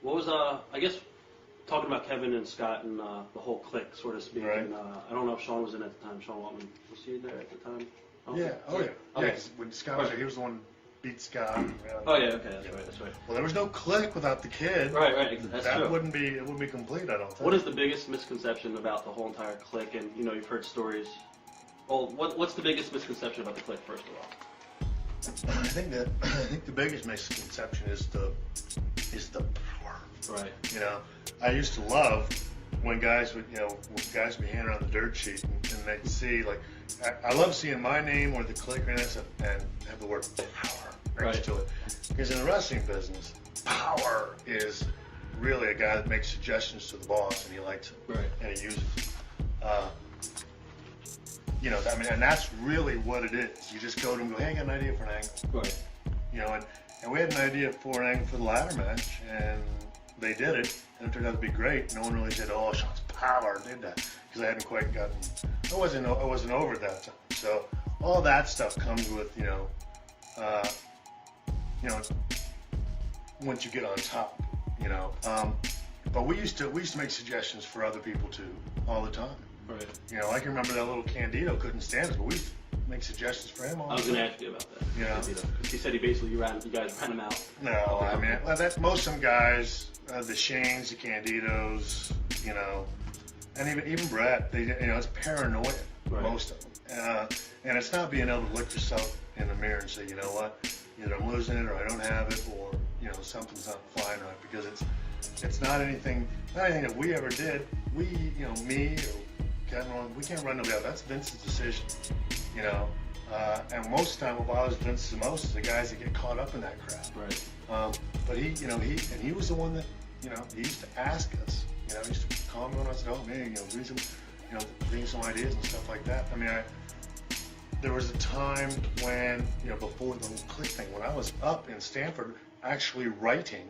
What was I guess talking about Kevin and Scott and the whole Kliq, sort of speaking. Right. I don't know if Shawn was in at the time. Shawn Waltman, was he there at the time? Yeah. Oh yeah. Okay. Yeah. 'Cause when Scott was there, he was the one who beat Scott. Oh yeah. Okay. That's right. Well, there was no Kliq without the kid. Right. That's that true. It wouldn't be complete, I don't think. What is the biggest misconception about the whole entire Kliq? And you've heard stories. Well, what's the biggest misconception about the Kliq, first of all? I think the biggest misconception is the power. Right. I used to love when guys would be handing around the dirt sheet and they'd see, like, I love seeing my name or the Kliq or that and have the word power next to it. Because in the wrestling business, power is really a guy that makes suggestions to the boss and he likes it. Right. And he uses it. And that's really what it is. You just go to him and go, hey, I got an idea for an angle. Right. And we had an idea for an angle for the ladder match, and they did it, and it turned out to be great. No one really said, "Oh, Shawn's power did that," because I hadn't quite gotten. I wasn't over at that time. So all that stuff comes with once you get on top, But we used to make suggestions for other people too, all the time. Right. I can remember that little Candido couldn't stand us, but we used to make suggestions for him all the time. I was going to ask you about that. Because he said you guys ran him out. No, I mean, that's most of them guys, the Shanes, the Candidos, and even Brett, it's paranoia, most of them. And it's not being able to look yourself in the mirror and say, you know what, either I'm losing it or I don't have it, or, something's not flying right, because it's not anything that we ever did. We, me or Kevin, we can't run nobody out. That's Vince's decision, and most of the time what bothers Vince the most is the guys that get caught up in that crap. Right. But he was the one that, he used to ask us, he used to call me when I said, oh man, bring some ideas and stuff like that. I mean, there was a time when, before the whole Kliq thing, when I was up in Stanford actually writing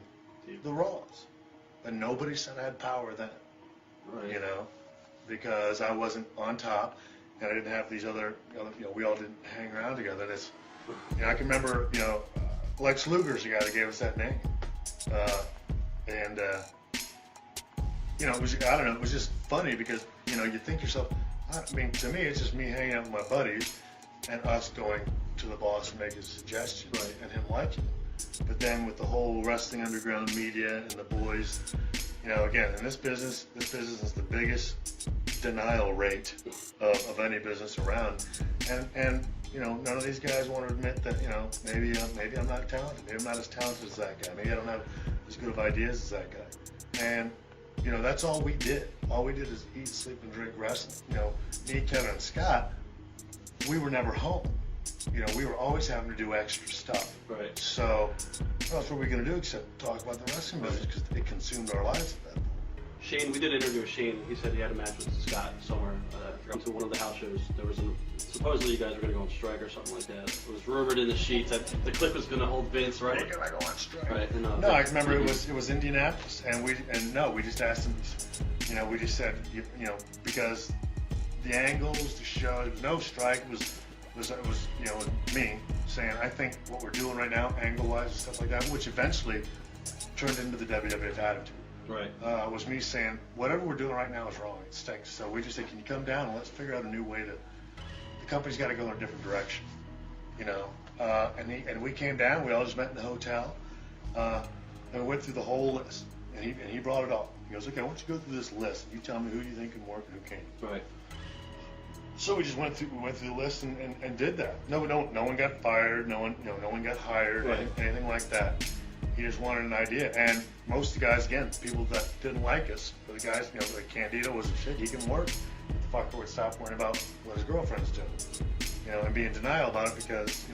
the Raws, but nobody said I had power then. Right. Because I wasn't on top, and I didn't have these other, we all didn't hang around together. I can remember, Lex Luger's the guy that gave us that name, it was, I don't know, it was just funny because, you think yourself, I mean, to me, it's just me hanging out with my buddies and us going to the boss and making suggestions and him liking it. But then with the whole wrestling underground media and the boys, again, in this business is the biggest denial rate of any business around, and none of these guys want to admit that maybe I'm not talented, maybe I'm not as talented as that guy, maybe I don't have as good of ideas as that guy, and that's all we did. All we did is eat, sleep, and drink wrestling. Me, Kevin, and Scott, we were never home. We were always having to do extra stuff. Right. So what else were we going to do except talk about the wrestling business, because it consumed our lives at that point. Shane, we did an interview with Shane. He said he had a match with Scott somewhere. I forgot, to one of the house shows. There was supposedly you guys were going to go on strike or something like that. It was rumored in the sheets that the Kliq was going to hold Vince, right? We're going to go on strike. Right. And, no, I remember it was Indianapolis, and we just asked him. We just said, because the angles, the show, there was no strike. It was me saying, I think what we're doing right now, angle-wise and stuff like that, which eventually turned into the WWF attitude. Right. Was me saying, whatever we're doing right now is wrong. It stinks. So we just said, can you come down and let's figure out a new way to. The company's got to go in a different direction, And we came down. We all just met in the hotel, and we went through the whole list. And he brought it all. He goes, okay, I want you to go through this list. And you tell me who you think can work and who can't. Right. So we just went through the list and did that. No one got fired. No one got hired. Right. Anything like that. He just wanted an idea, and most of the guys, again, people that didn't like us, but the guys, like Candido was a shit. He can work. The fucker would stop worrying about what his girlfriend's doing, and be in denial about it because,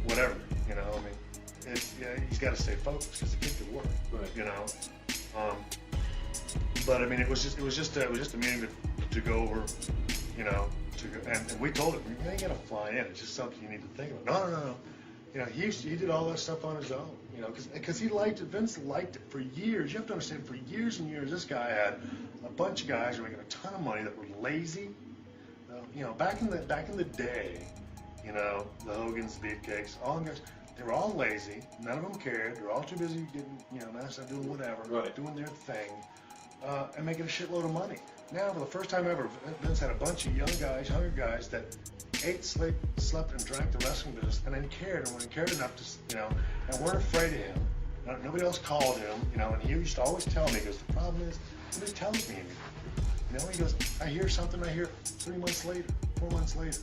whatever, I mean, he's got to stay focused because the kid could work, right. But I mean, it was just a meeting to go over, and we told him, you ain't got to fly in. It's just something you need to think about. No. He did all that stuff on his own, because he liked it. Vince liked it for years. You have to understand, for years and years, this guy had a bunch of guys who were making a ton of money that were lazy. Back in the day, the Hogans, the Beefcakes, all them guys, They were all lazy. None of them cared. They're all too busy getting, messed up, doing whatever, Right. doing their thing, and making a shitload of money. Now, for the first time ever, Vince had a bunch of young guys, hungry guys that ate, slept, and drank the wrestling business, and then cared, and when he cared enough to, and weren't afraid of him. Nobody else called him, and he used to always tell me, he goes, the problem is, nobody tells me anything. He goes, I hear something, I hear 3 months later, 4 months later.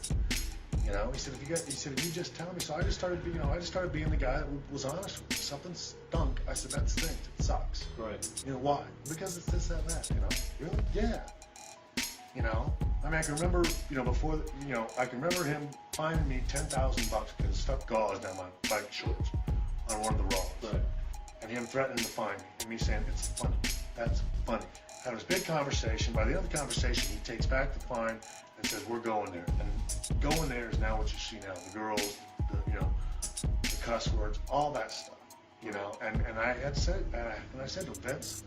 He said, if you just tell me. So I just started being the guy that was honest with you. If something stunk, I said, that stinks. It sucks. Right. Why? Because it's this, that. Really? Yeah. I mean, I can remember, before, I can remember him finding me $10,000 because stuff gauze down my bike shorts on one of the Raws. Right. And him threatening to fine me, and me saying, it's funny. That's funny. Had this big conversation. By the end of the conversation, he takes back the fine and says, we're going there. And going there is now what you see now. The girls, the cuss words, all that stuff. And I had said, and I said to Vince,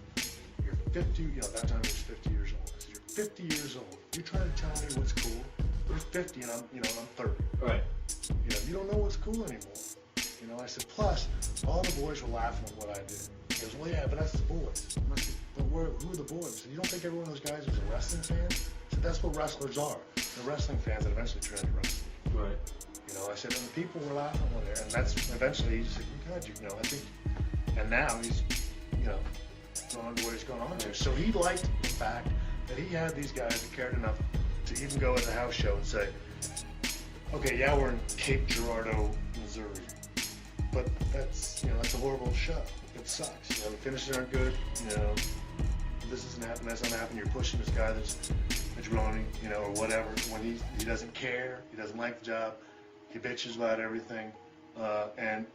you're 50, at that time he was 50 years old. I said, you're 50 years old. You're trying to tell me what's cool. You're 50 and I'm 30. Right. You don't know what's cool anymore. I said, plus, all the boys were laughing at what I did. He goes, well, yeah, but that's the boys. I said, but who are the boys? I said, you don't think every one of those guys was a wrestling fan? I said, that's what wrestlers are. They're wrestling fans that eventually turn into wrestling. Right. I said, and the people were laughing when there, and that's eventually he just said, oh, God, I think, and now he's, going on to what he's going on there. So he liked the fact that he had these guys that cared enough to even go at the house show and say, okay, yeah, we're in Cape Girardeau, Missouri, but that's, that's a horrible show. It sucks. The finishes aren't good. This isn't happening. That's not happening. You're pushing this guy that's a jabroni, or whatever. When he doesn't care, he doesn't like the job, he bitches about everything, and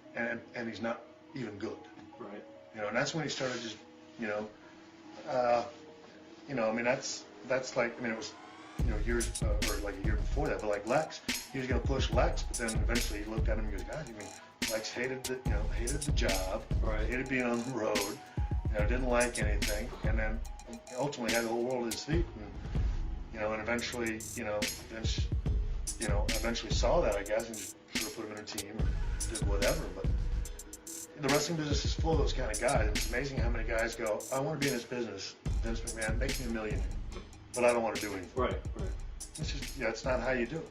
he's not even good. Right. And that's when he started just, I mean, that's like, I mean, it was, years, or like a year before that, but like Lex, he was going to push Lex, but then eventually he looked at him and goes, God, I mean, Lex hated the job, Right. hated being on the road, didn't like anything, and then ultimately had the whole world at his feet, and eventually, Vince, eventually saw that, I guess, and just sort of put him in a team or did whatever, but the wrestling business is full of those kind of guys. It's amazing how many guys go, I want to be in this business, Vince McMahon, make me $1 million, but I don't want to do anything. Right. It's just, it's not how you do it.